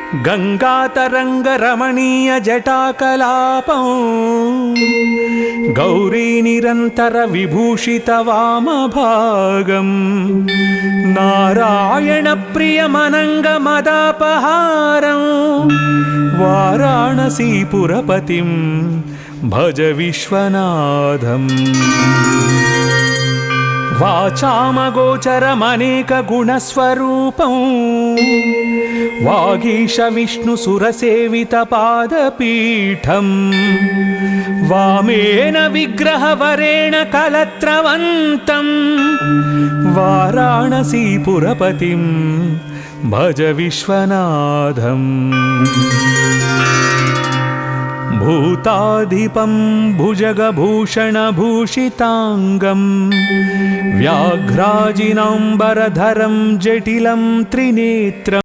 गङ्गातरङ्गरमणीयजटाकलापं गौरीनिरन्तरविभूषितवामभागं नारायणप्रियमनङ्गमदापहारं वाराणसीपुरपतिं भज विश्वनाथम्। वाचामगोचरमनेकगुणस्वरूपं वागीशविष्णुसुरसेवितपादपीठं वामेन विग्रहवरेण कलत्रवन्तं वाराणसीपुरपतिं भज विश्वनाथम्। भूताधिपं भुजगभूषणभूषिताङ्गं व्याघ्राजिनाम्बरधरं जटिलं त्रिनेत्रम्